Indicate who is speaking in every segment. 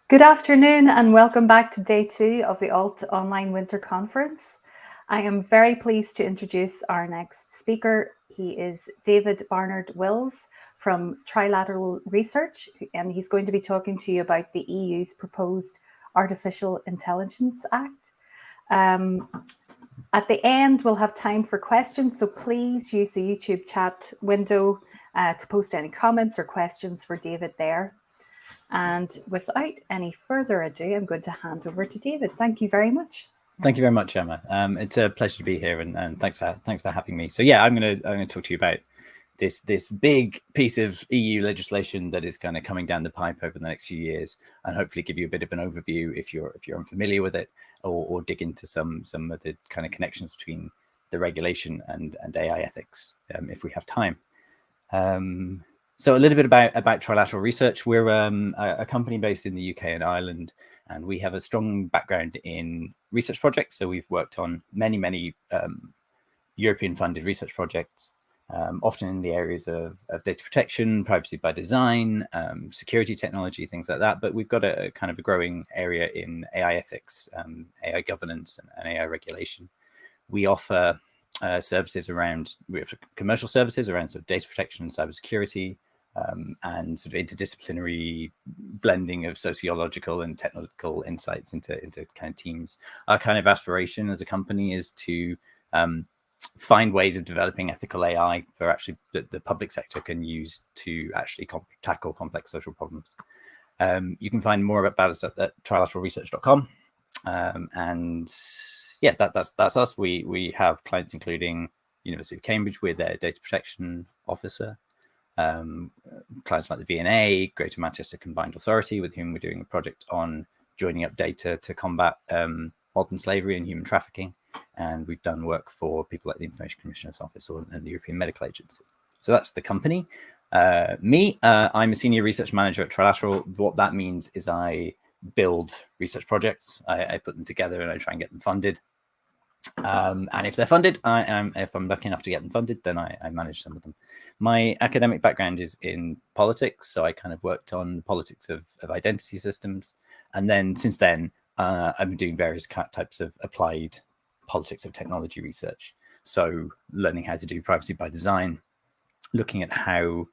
Speaker 1: Good afternoon and welcome back to day 2 of the Alt Online Winter Conference. I am very pleased to introduce our next speaker. He is David Barnard-Wills from Trilateral Research, and he's going to be talking to you about the EU's proposed Artificial Intelligence Act. At the end, we'll have time for questions, so please use the YouTube chat window to post any comments or questions for David there. And without any further ado, I'm going to hand over to David. Thank you very much.
Speaker 2: Thank you very much, Emma. It's a pleasure to be here, and thanks for having me. So yeah, I'm gonna talk to you about this big piece of EU legislation that is kind of coming down the pipe over the next few years, and hopefully give you a bit of an overview if you're unfamiliar with it, or dig into some of the kind of connections between the regulation and AI ethics if we have time. So a little bit about Trilateral Research. We're a company based in the UK and Ireland, and we have a strong background in research projects. So we've worked on many European-funded research projects, often in the areas of data protection, privacy by design, security technology, things like that. But we've got a kind of a growing area in AI ethics, AI governance, and AI regulation. We offer services around, we have commercial services around sort of data protection and cybersecurity, and sort of interdisciplinary blending of sociological and technical insights into kind of teams. Our kind of aspiration as a company is to find ways of developing ethical AI for actually the public sector can use to actually tackle complex social problems. You can find more about us at trilateralresearch.com. And yeah, that's us. We have clients including University of Cambridge, we're their data protection officer. Clients like the V&A, Greater Manchester Combined Authority, with whom we're doing a project on joining up data to combat modern slavery and human trafficking. And we've done work for people like the Information Commissioner's Office and the European Medical Agency. So that's the company. I'm a senior research manager at Trilateral. What that means is I build research projects, I put them together, and I try and get them funded. And if they're funded, if I'm lucky enough to get them funded, then I manage some of them. My academic background is in politics, so I kind of worked on politics of identity systems. And then since then, I've been doing various types of applied politics of technology research. So learning how to do privacy by design, looking at how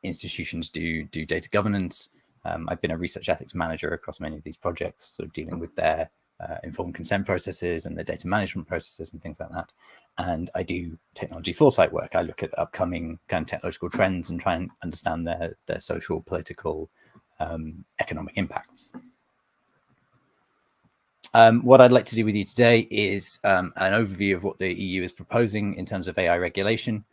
Speaker 2: institutions do data governance. I've been a research ethics manager across many of these projects, sort of dealing with their informed consent processes and the data management processes and things like that. And I do technology foresight work. I look at upcoming kind of technological trends and try and understand their social, political, economic impacts. What I'd like to do with you today is an overview of what the EU is proposing in terms of AI regulation,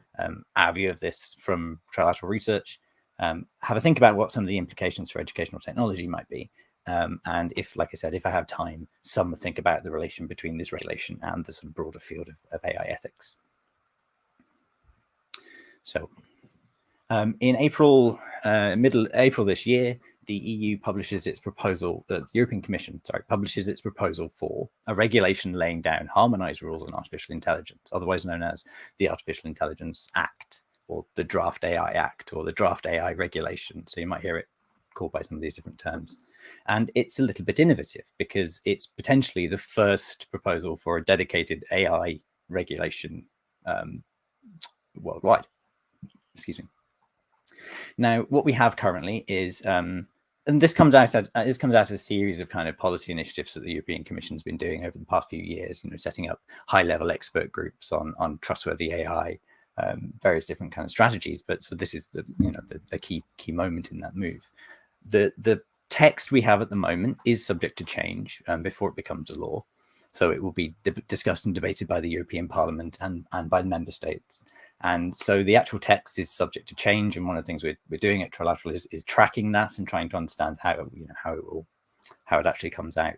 Speaker 2: our view of this from Trilateral Research, have a think about what some of the implications for educational technology might be. And if, like I said, if I have time, some think about the relation between this regulation and the sort of broader field of AI ethics. So in April, middle April this year, the EU publishes its proposal, the European Commission, publishes its proposal for a regulation laying down harmonized rules on artificial intelligence, otherwise known as the Artificial Intelligence Act, or the Draft AI Act, or the Draft AI Regulation. So you might hear it called by some of these different terms. And it's a little bit innovative because it's potentially the first proposal for a dedicated AI regulation worldwide. Excuse me. Now, what we have currently is, and this comes out of a series of kind of policy initiatives that the European Commission has been doing over the past few years, setting up high-level expert groups on trustworthy AI, various different kind of strategies. But so this is the key moment in that move. The text we have at the moment is subject to change before it becomes a law. So it will be discussed and debated by the European Parliament and by the member states. And so the actual text is subject to change. And one of the things we're doing at Trilateral is tracking that and trying to understand how it actually comes out.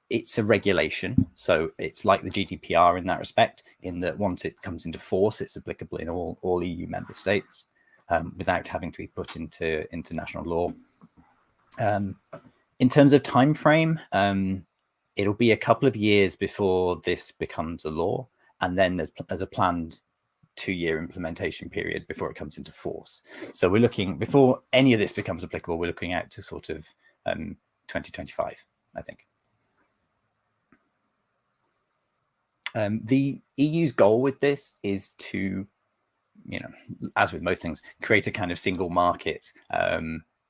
Speaker 2: It's a regulation, so it's like the GDPR in that respect, in that once it comes into force, it's applicable in all EU member states without having to be put into national law. In terms of time frame, it'll be a couple of years before this becomes a law, and then there's a planned 2-year implementation period before it comes into force. So we're looking, before any of this becomes applicable, we're looking out to sort of 2025, I think. The EU's goal with this is to, as with most things, create a kind of single market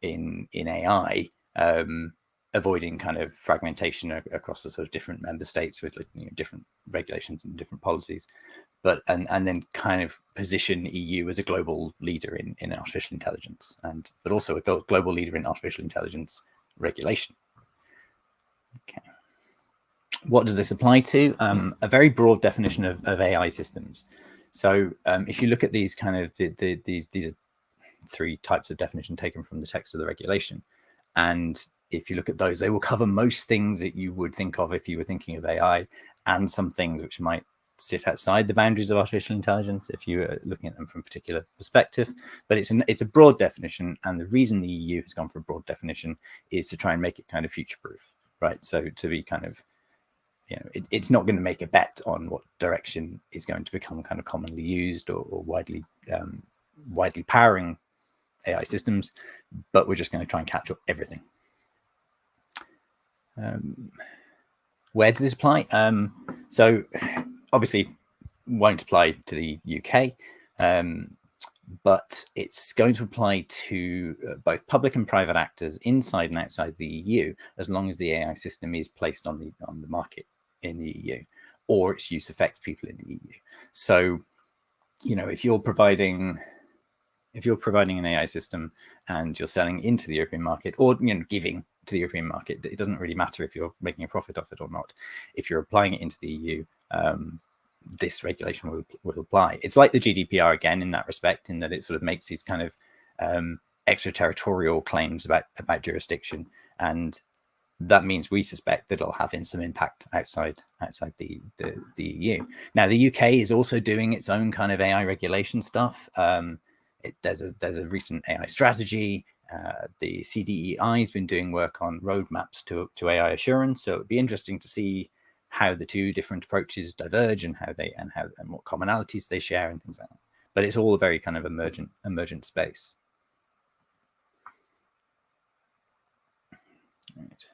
Speaker 2: in AI, avoiding kind of fragmentation across the sort of different member states with different regulations and different policies, but and then kind of position EU as a global leader in artificial intelligence, but also a global leader in artificial intelligence regulation. Okay. What does this apply to? A very broad definition of AI systems. So if you look at these kind of these are 3 types of definition taken from the text of the regulation, and if you look at those, they will cover most things that you would think of if you were thinking of AI, and some things which might sit outside the boundaries of artificial intelligence if you are looking at them from a particular perspective. But it's a broad definition, and the reason the EU has gone for a broad definition is to try and make it kind of future-proof, right? So to be kind of, it's not going to make a bet on what direction is going to become kind of commonly used or widely powering AI systems, but we're just going to try and catch up everything. Where does this apply? So obviously won't apply to the UK, but it's going to apply to both public and private actors inside and outside the EU, as long as the AI system is placed on the market in the EU, or its use affects people in the EU. So, if you're providing an AI system and you're selling into the European market, or giving to the European market, it doesn't really matter if you're making a profit off it or not. If you're applying it into the EU, this regulation will apply. It's like the GDPR again in that respect, in that it sort of makes these kind of extraterritorial claims about jurisdiction, and that means we suspect that it'll have some impact outside the EU. Now, the UK is also doing its own kind of AI regulation stuff. There's a recent AI strategy. The CDEI has been doing work on roadmaps to AI assurance. So it'd be interesting to see how the 2 different approaches diverge and what commonalities they share and things like that. But it's all a very kind of emergent space. Right.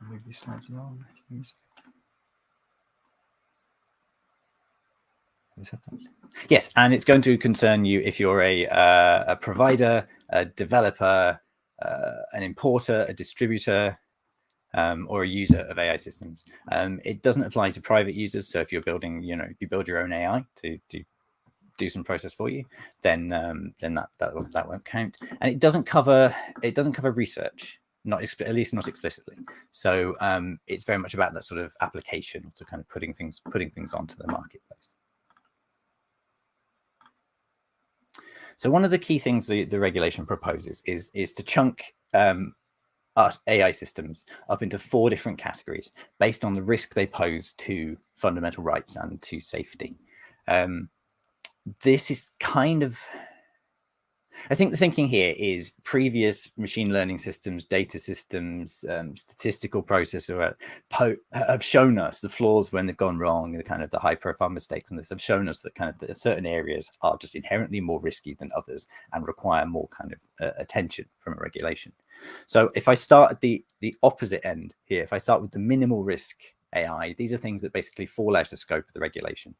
Speaker 2: Move these slides along. Yes, and it's going to concern you if you're a provider, a developer, an importer, a distributor, or a user of AI systems. It doesn't apply to private users. So if you're building, if you build your own AI to do some process for you, then that won't count. And it doesn't cover research. At least not explicitly. So it's very much about that sort of application, to kind of putting things onto the marketplace. So one of the key things the regulation proposes is to chunk AI systems up into 4 different categories based on the risk they pose to fundamental rights and to safety. This is kind of, I think the thinking here is previous machine learning systems, data systems, statistical processor have shown us the flaws when they've gone wrong, the kind of the high profile mistakes in this have shown us that kind of certain areas are just inherently more risky than others and require more kind of attention from a regulation. So if I start at the opposite end here, if I start with the minimal risk AI, these are things that basically fall out of scope of the regulation.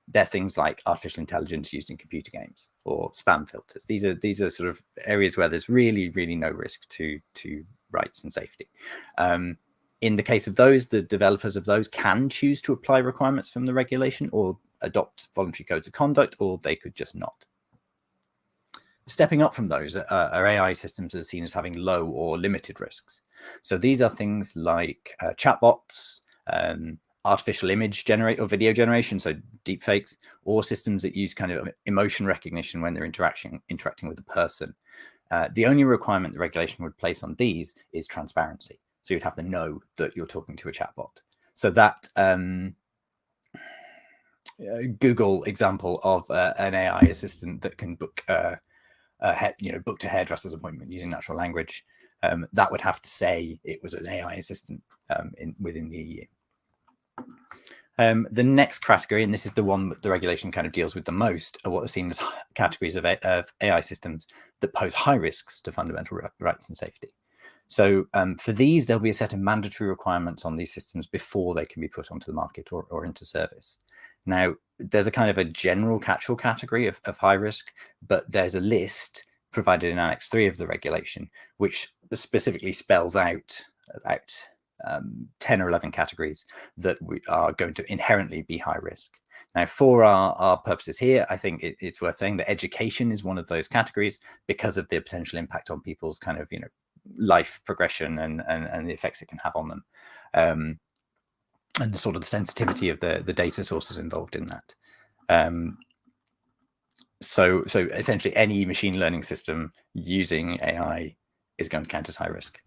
Speaker 2: They're things like artificial intelligence used in computer games or spam filters. These are sort of areas where there's really, really no risk to rights and safety. In the case of those, the developers of those can choose to apply requirements from the regulation or adopt voluntary codes of conduct, or they could just not. Stepping up from those are AI systems that are seen as having low or limited risks. So these are things like chatbots, artificial image generate or video generation, so deepfakes, or systems that use kind of emotion recognition when they're interacting with a person. The only requirement the regulation would place on these is transparency. So you'd have to know that you're talking to a chatbot. So that Google example of an AI assistant that can book booked a hairdresser's appointment using natural language, that would have to say it was an AI assistant within the EU. The next category, and this is the one that the regulation kind of deals with the most, are what are seen as categories of AI systems that pose high risks to fundamental rights and safety. So for these, there'll be a set of mandatory requirements on these systems before they can be put onto the market or into service. Now, there's a kind of a general catch-all category of high risk, but there's a list provided in Annex 3 of the regulation, which specifically spells out 10 or 11 categories that we are going to inherently be high risk. Now, for our purposes here, I think it's worth saying that education is one of those categories because of the potential impact on people's kind of, life progression and the effects it can have on them. And the sort of the sensitivity of the data sources involved in that. So essentially any machine learning system using AI is going to count as high risk.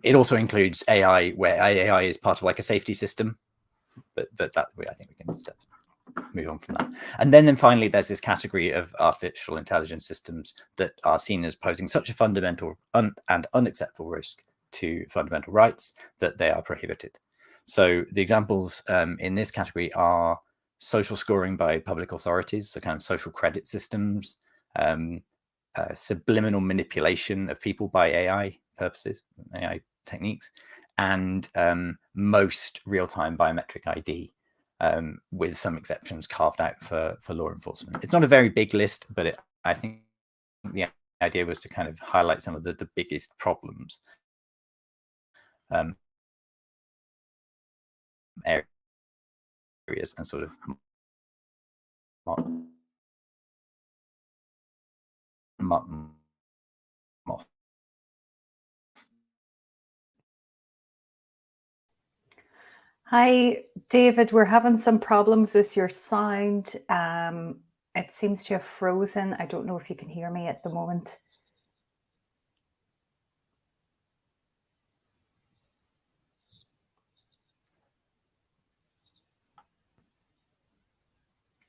Speaker 2: It also includes AI where AI is part of like a safety system, but that I think we can move on from that. And then finally, there's this category of artificial intelligence systems that are seen as posing such a fundamental and unacceptable risk to fundamental rights that they are prohibited. So the examples in this category are social scoring by public authorities, so kind of social credit systems, subliminal manipulation of people by AI purposes, AI techniques, and most real-time biometric ID, with some exceptions carved out for law enforcement. It's not a very big list, but I think the idea was to kind of highlight some of the biggest problems areas and sort of
Speaker 1: Hi, David. We're having some problems with your sound. It seems to have frozen. I don't know if you can hear me at the moment.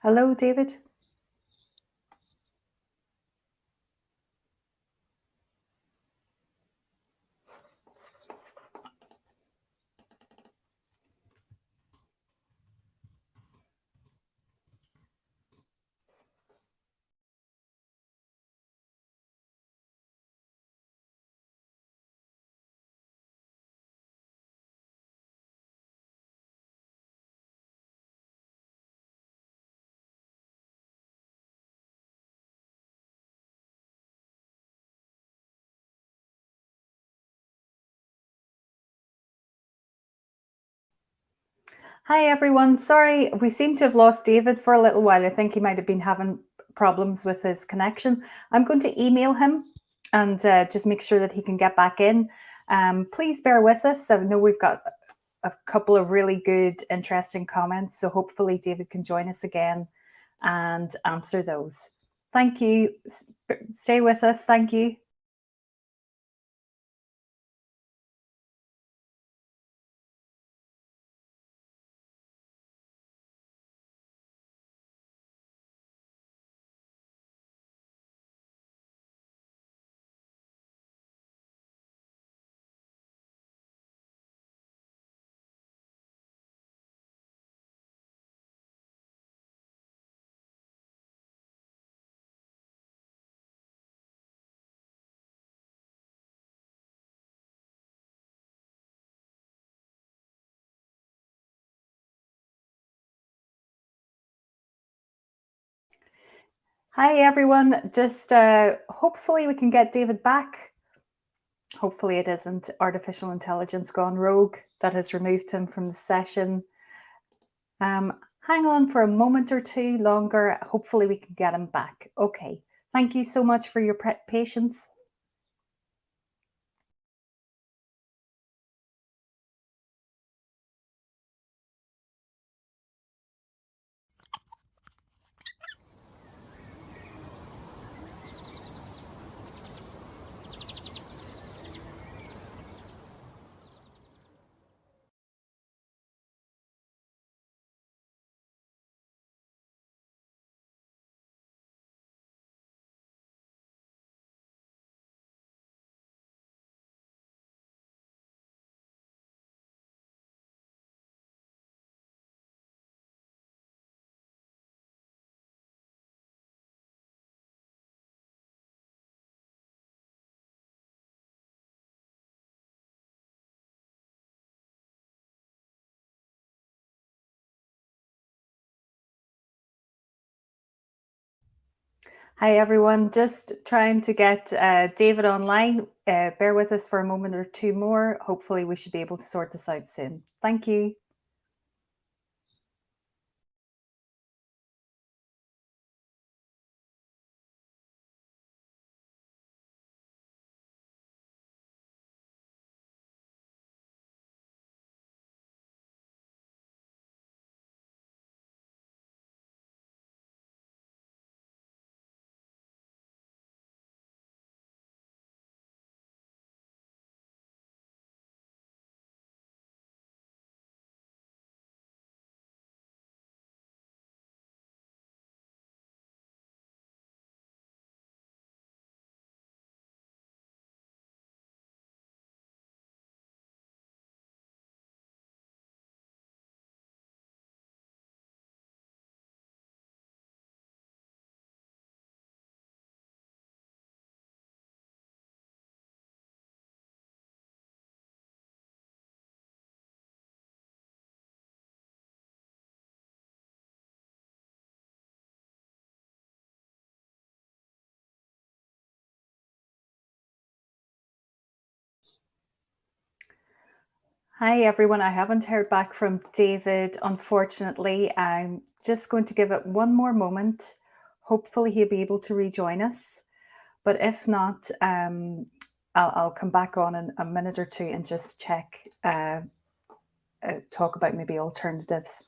Speaker 1: Hello, David. Hi, everyone. Sorry, we seem to have lost David for a little while. I think he might have been having problems with his connection. I'm going to email him and just make sure that he can get back in. Please bear with us. I know we've got a couple of really good, interesting comments. So hopefully David can join us again and answer those. Thank you. Stay with us. Thank you. Hi, everyone. Just hopefully we can get David back. Hopefully it isn't artificial intelligence gone rogue that has removed him from the session. Hang on for a moment or two longer. Hopefully we can get him back. Okay. Thank you so much for your patience. Hi, everyone. Just trying to get David online. Bear with us for a moment or two more. Hopefully, we should be able to sort this out soon. Thank you. Hi, everyone. I haven't heard back from David, unfortunately. I'm just going to give it one more moment. Hopefully, he'll be able to rejoin us. But if not, I'll come back on in a minute or two and just check, talk about maybe alternatives.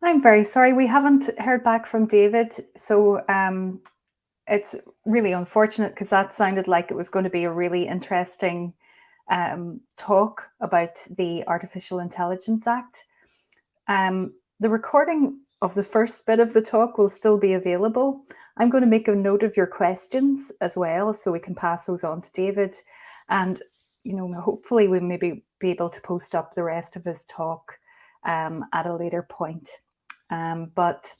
Speaker 1: I'm very sorry. We haven't heard back from David. So it's really unfortunate because that sounded like it was going to be a really interesting talk about the Artificial Intelligence Act. The recording of the first bit of the talk will still be available. I'm going to make a note of your questions as well so we can pass those on to David. And, hopefully we maybe be able to post up the rest of his talk at a later point. But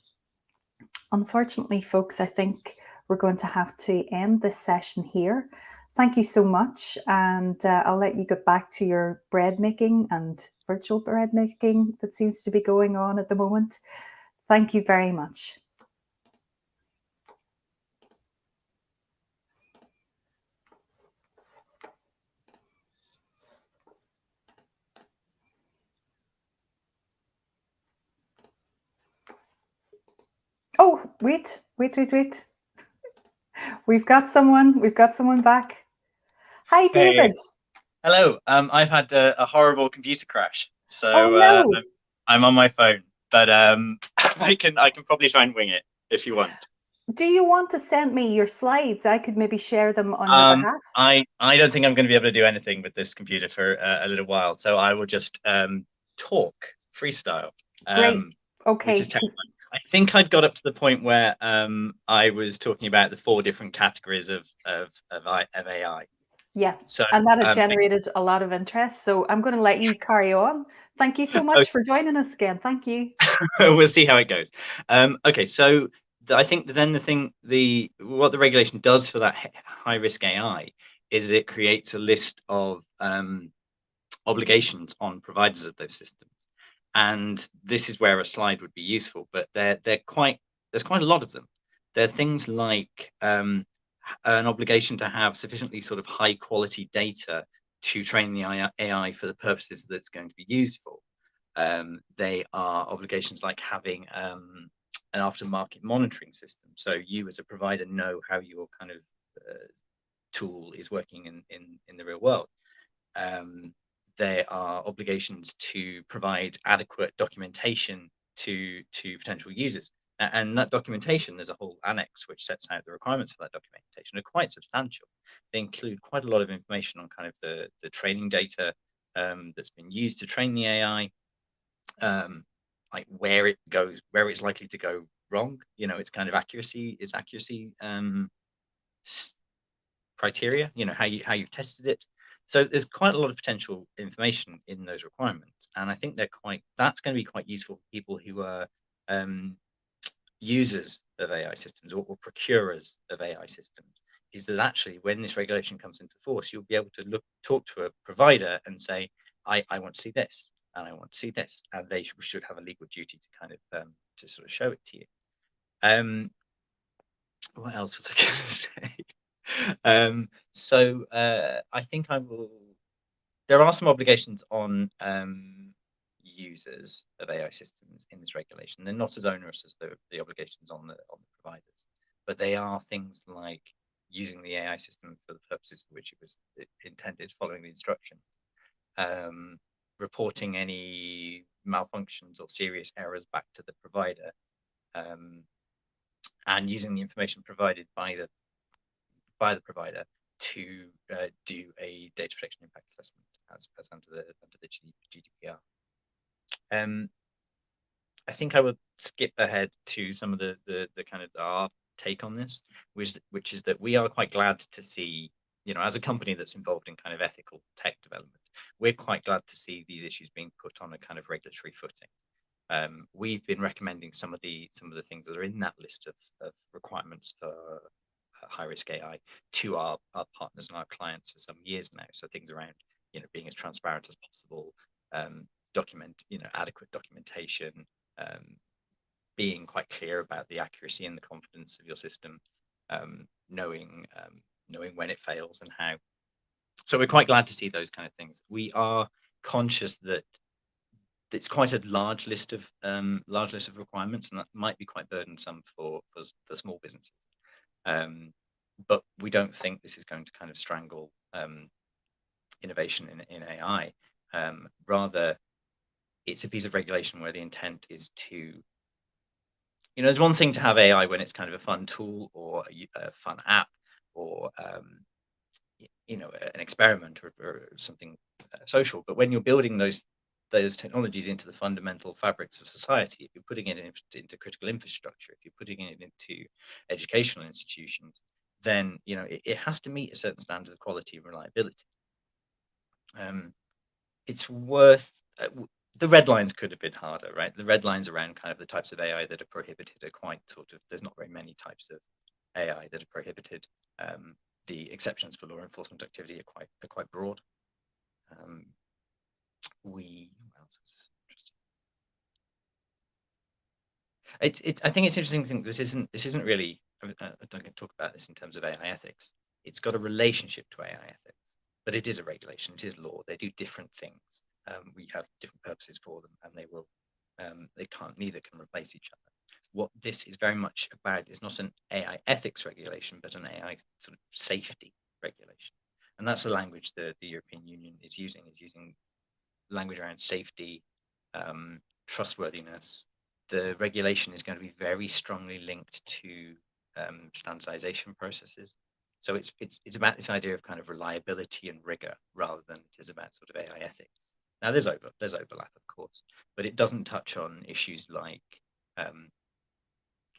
Speaker 1: unfortunately, folks, I think we're going to have to end this session here. Thank you so much. And I'll let you get back to your bread making and virtual bread making that seems to be going on at the moment. Thank you very much. Oh, wait. We've got someone back. Hi, David.
Speaker 3: Hey, hello. I've had a horrible computer crash,
Speaker 1: Oh,
Speaker 3: so
Speaker 1: no.
Speaker 3: I'm on my phone, but I can probably try and wing it if you want.
Speaker 1: Do you want to send me your slides? I could maybe share them on your behalf.
Speaker 3: I don't think I'm going to be able to do anything with this computer for a little while, so I will just talk freestyle,
Speaker 1: Great.
Speaker 3: which is
Speaker 1: Okay.
Speaker 3: terrifying. I think I'd got up to the point where I was talking about the 4 different categories of AI.
Speaker 1: Yeah,
Speaker 3: So
Speaker 1: and that has generated a lot of interest. So I'm going to let you carry on. Thank you so much for joining us again. Thank you.
Speaker 3: we'll see how it goes. Okay, so I think then what the regulation does for that high risk AI is it creates a list of obligations on providers of those systems, and this is where a slide would be useful. But there's quite a lot of them. There are things like an obligation to have sufficiently sort of high quality data to train the AI for the purposes that it's going to be used for. They are obligations like having an aftermarket monitoring system, so you as a provider know how your kind of tool is working in the real world. There are obligations to provide adequate documentation to potential users, and that documentation, there's a whole annex which sets out the requirements for that documentation. They're quite substantial. They include quite a lot of information on kind of the training data that's been used to train the AI, like where it goes, where it's likely to go wrong. You know, its kind of accuracy, criteria. You know, how you've tested it. So there's quite a lot of potential information in those requirements, and I think that's going to be quite useful for people who are users of AI systems or procurers of AI systems. Is that actually when this regulation comes into force, you'll be able to talk to a provider and say, I want to see this and I want to see this, and they should have a legal duty to kind of to sort of show it to you. What else was I going to say? So I think I will. There are some obligations on users of AI systems in this regulation. They're not as onerous as the obligations on the providers, but they are things like using the AI system for the purposes for which it was intended, following the instructions, reporting any malfunctions or serious errors back to the provider, and using the information provided by the provider to do a data protection impact assessment as under the GDPR. I think I would skip ahead to some of the kind of our take on this, which is that we are quite glad to see, you know, as a company that's involved in kind of ethical tech development, we're quite glad to see these issues being put on a kind of regulatory footing. We've been recommending some of the things that are in that list of requirements for high risk AI to our partners and our clients for some years now. So things around, you know, being as transparent as possible, adequate documentation, being quite clear about the accuracy and the confidence of your system, knowing when it fails and how. So we're quite glad to see those kind of things. We are conscious that it's quite a large list of requirements, and that might be quite burdensome for small businesses. But we don't think this is going to kind of strangle innovation in AI. Rather, it's a piece of regulation where the intent is to, you know, there's one thing to have AI when it's kind of a fun tool or a fun app or you know, an experiment or something social. But when you're building those technologies into the fundamental fabrics of society, if you're putting it into critical infrastructure, if you're putting it into educational institutions, then, you know, it has to meet a certain standard of quality and reliability. It's worth the red lines could have been harder, right? The red lines around kind of the types of AI that are prohibited are quite sort of, there's not very many types of AI that are prohibited. The exceptions for law enforcement activity are quite broad. What else is interesting? I think it's interesting to think this isn't really. I'm going to talk about this in terms of AI ethics. It's got a relationship to AI ethics, but it is a regulation. It is law. They do different things. We have different purposes for them, and neither can replace each other. What this is very much about is not an AI ethics regulation, but an AI sort of safety regulation. And that's the language the European Union is using language around safety, trustworthiness. The regulation is going to be very strongly linked to standardization processes. So it's about this idea of kind of reliability and rigor rather than it is about sort of AI ethics. Now there's overlap, of course, but it doesn't touch on issues like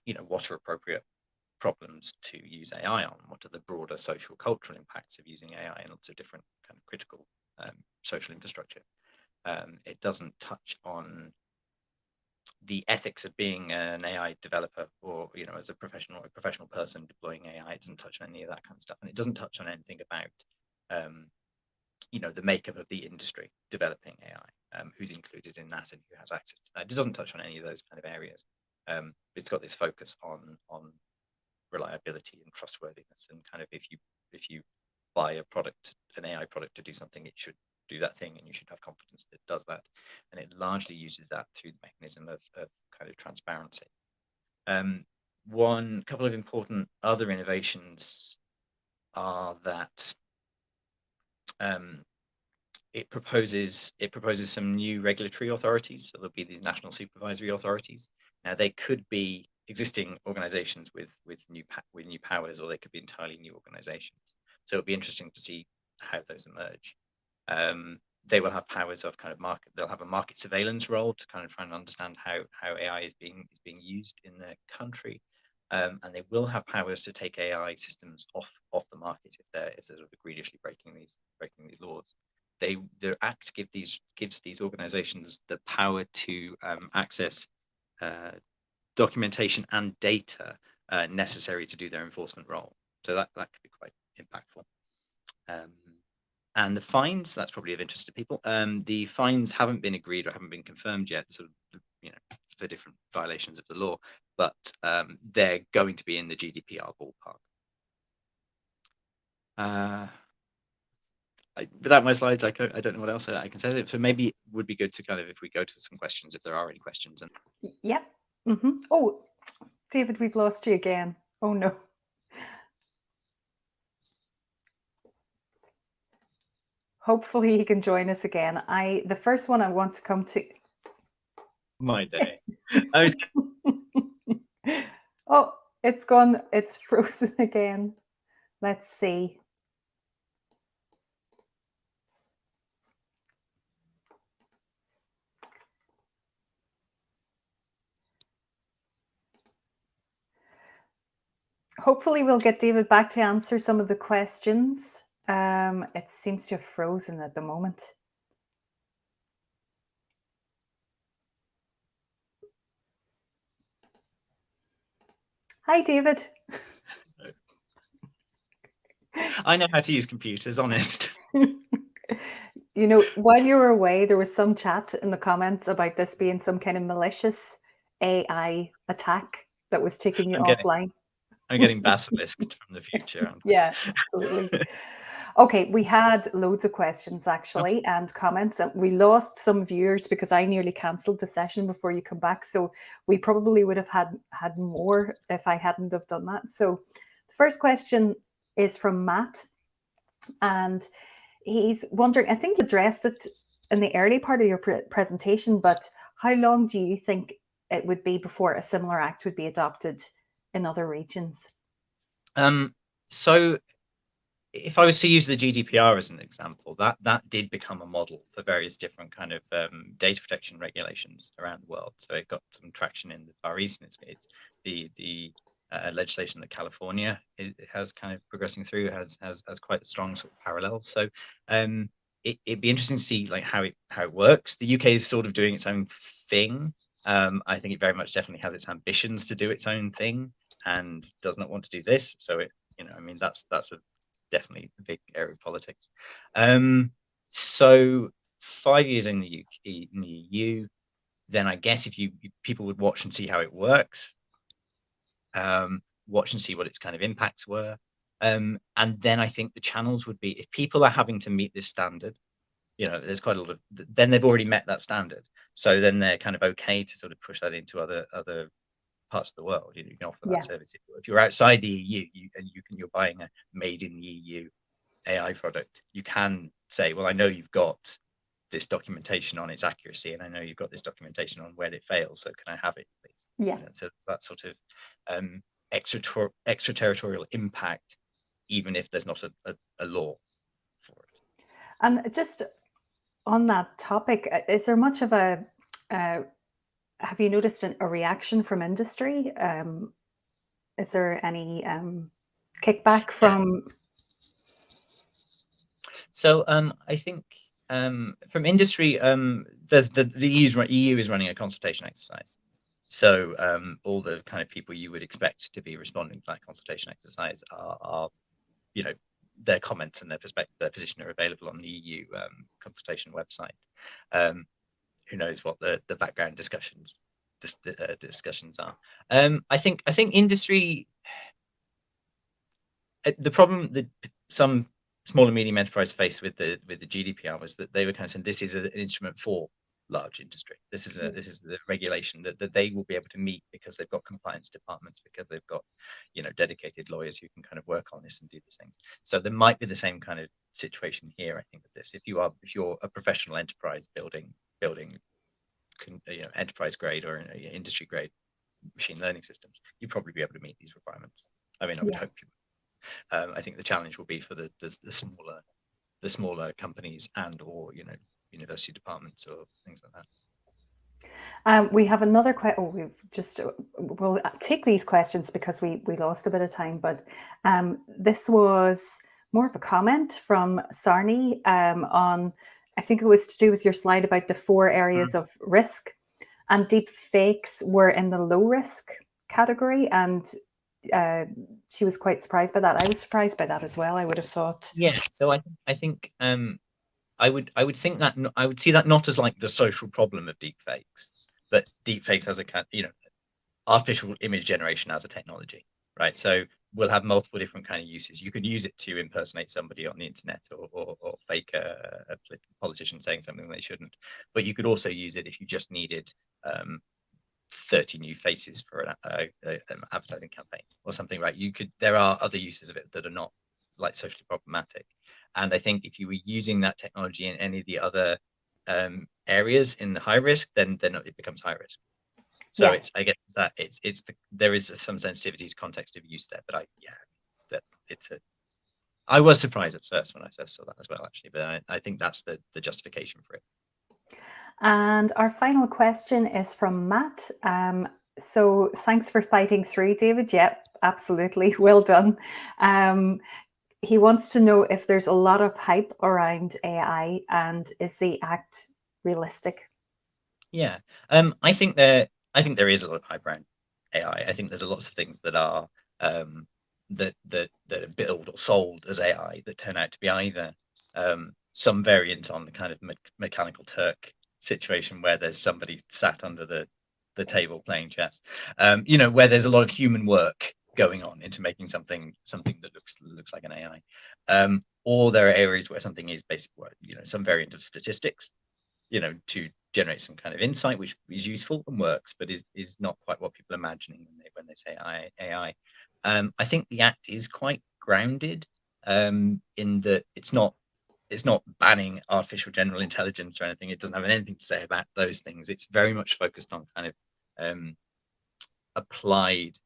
Speaker 3: you know, what are appropriate problems to use AI on? What are the broader social cultural impacts of using AI in lots of different kind of critical social infrastructure? It doesn't touch on the ethics of being an AI developer or, you know, as a professional person deploying AI. It doesn't touch on any of that kind of stuff, and it doesn't touch on anything about you know, the makeup of the industry developing AI, who's included in that and who has access to that. It doesn't touch on any of those kind of areas. It's got this focus on reliability and trustworthiness, and kind of if you buy an AI product to do something, it should do that thing, and you should have confidence that it does that. And it largely uses that through the mechanism of kind of transparency. One couple of important other innovations are that it proposes some new regulatory authorities. So there'll be these national supervisory authorities. Now they could be existing organizations with new powers, or they could be entirely new organizations. So it'll be interesting to see how those emerge. they will have powers of kind of market. They'll have a market surveillance role to kind of try and understand how AI is being used in their country, and they will have powers to take AI systems off the market if they're sort of egregiously breaking these laws. The Act gives these organizations the power to access documentation and data necessary to do their enforcement role. So that could be quite impactful. And the fines, that's probably of interest to people. The fines haven't been agreed or haven't been confirmed yet, sort of, for different violations of the law, but they're going to be in the GDPR ballpark. Without my slides, I don't know what else I can say. So maybe it would be good to kind of, if we go to some questions, if there are any questions. And
Speaker 1: Yep. Oh, David, we've lost you again. Oh no. Hopefully he can join us again. The first one I want to come to.
Speaker 3: My day. I was...
Speaker 1: Oh, it's gone. It's frozen again. Let's see. Hopefully we'll get David back to answer some of the questions. It seems to have frozen at the moment. Hi, David.
Speaker 3: I know how to use computers, honest.
Speaker 1: While you were away, there was some chat in the comments about this being some kind of malicious AI attack that was taking you offline.
Speaker 3: I'm getting basilisked from the future.
Speaker 1: Yeah, absolutely. Okay, we had loads of questions actually and comments, and we lost some viewers because I nearly cancelled the session before you come back. So we probably would have had more if I hadn't have done that. So the first question is from Matt, and he's wondering, I think you addressed it in the early part of your presentation, but how long do you think it would be before a similar act would be adopted in other regions?
Speaker 3: So if I was to use the GDPR as an example, that did become a model for various different kind of data protection regulations around the world. So it got some traction in the Far East, and it's the legislation that California has kind of progressing through has quite a strong sort of parallel. So it'd be interesting to see like how it works. The UK is sort of doing its own thing. I think it very much definitely has its ambitions to do its own thing and does not want to do this. So that's a definitely a big area of politics. So 5 years in the EU, then I guess if people would watch and see how it works, watch and see what its kind of impacts were, and then I think the channels would be, if people are having to meet this standard, there's quite a lot of, then they've already met that standard, so then they're kind of okay to sort of push that into other parts of the world. You can offer that service if you're outside the EU and you're buying a made in the EU AI product. You can say, well, I know you've got this documentation on its accuracy, and I know you've got this documentation on where it fails, so can I have it, please?
Speaker 1: Yeah.
Speaker 3: So it's that sort of extraterritorial impact, even if there's not a law for it.
Speaker 1: And just on that topic, is there much of a have you noticed a reaction from industry? Is there any kickback from?
Speaker 3: So I think from industry, the EU is running a consultation exercise. So all the kind of people you would expect to be responding to that consultation exercise are their comments and their position are available on the EU consultation website. Who knows what the background discussions are? I think industry. The problem that some small and medium enterprise faced with the GDPR was that they were kind of saying this is an instrument for large industry. This is the regulation that they will be able to meet because they've got compliance departments, because they've got dedicated lawyers who can kind of work on this and do these things. So there might be the same kind of situation here, I think, with this. If you're a professional enterprise building enterprise grade or industry grade machine learning systems, you'd probably be able to meet these requirements. I mean, I would hope you would. I think the challenge will be for the smaller companies and or university departments or things like that.
Speaker 1: We have another question. We'll take these questions because we lost a bit of time, but this was more of a comment from Sarni on, I think it was to do with your slide about the 4 areas of risk, and deep fakes were in the low risk category, and she was quite surprised by that. I was surprised by that as well. I would have thought.
Speaker 3: Yeah, so I think I would think that I would see that not as like the social problem of deepfakes, but deepfakes as a artificial image generation as a technology, right? So we'll have multiple different kind of uses. You could use it to impersonate somebody on the internet, or fake a politician saying something they shouldn't. But you could also use it if you just needed 30 new faces for an advertising campaign or something, right? There are other uses of it that are not like socially problematic. And I think if you were using that technology in any of the other areas in the high risk, then it becomes high risk. So there is some sensitivity to context of use there, but I was surprised at first when I first saw that as well, actually, but I think that's the justification for it.
Speaker 1: And our final question is from Matt. So thanks for fighting through, David. Yep, absolutely. Well done. He wants to know if there's a lot of hype around AI, and is the act realistic?
Speaker 3: Yeah, I think there is a lot of hype around AI. I think there's lots of things that are that are billed or sold as AI that turn out to be either some variant on the kind of Mechanical Turk situation where there's somebody sat under the table playing chess, where there's a lot of human work going on into making something that looks like an AI, or there are areas where something is basically, some variant of statistics, to generate some kind of insight which is useful and works, but is not quite what people are imagining when they say AI. I think the act is quite grounded in that it's not banning artificial general intelligence or anything. It doesn't have anything to say about those things. It's very much focused on kind of applied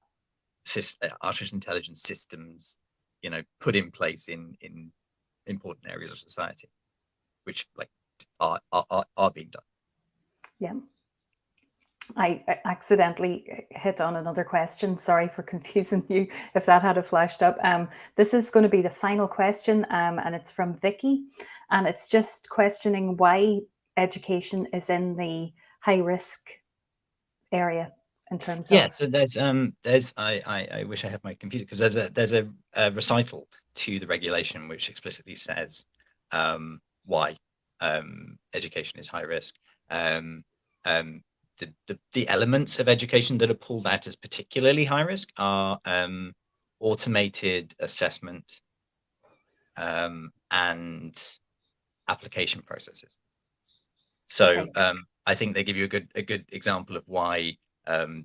Speaker 3: artificial intelligence systems, put in place in important areas of society, which are being done.
Speaker 1: Yeah. I accidentally hit on another question. Sorry for confusing you if that had flashed up. This is going to be the final question, and it's from Vicky, and it's just questioning why education is in the high risk area in terms of.
Speaker 3: So there's I wish I had my computer, because there's a recital to the regulation which explicitly says why education is high risk. The elements of education that are pulled out as particularly high risk are automated assessment and application processes. So I think they give you a good example of why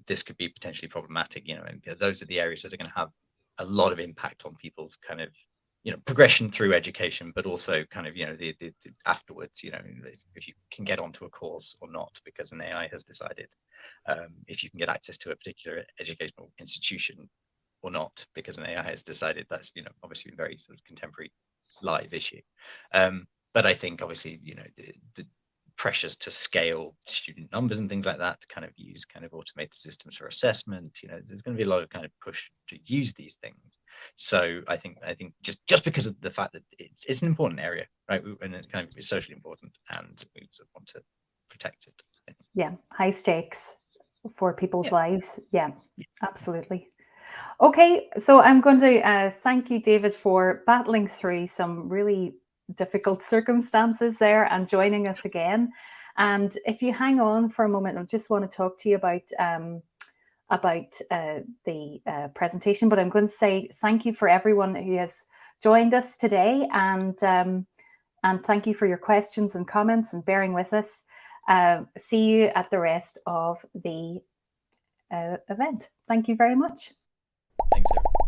Speaker 3: this could be potentially problematic. And those are the areas that are going to have a lot of impact on people's kind of progression through education, but also kind of the afterwards, if you can get onto a course or not because an AI has decided, if you can get access to a particular educational institution or not because an AI has decided. That's obviously a very sort of contemporary live issue, but I think obviously the pressures to scale student numbers and things like that to kind of use kind of automated systems for assessment, there's going to be a lot of kind of push to use these things. So I think just because of the fact that it's an important area, right, and it kind of is socially important, and we sort of want to protect it.
Speaker 1: Yeah, high stakes for people's lives. Yeah, absolutely. Okay, so I'm going to thank you, David, for battling through some really difficult circumstances there and joining us again. And if you hang on for a moment, I just want to talk to you about the presentation, but I'm going to say thank you for everyone who has joined us today, and thank you for your questions and comments and bearing with us. See you at the rest of the event. Thank you very much.
Speaker 3: Thanks, everyone.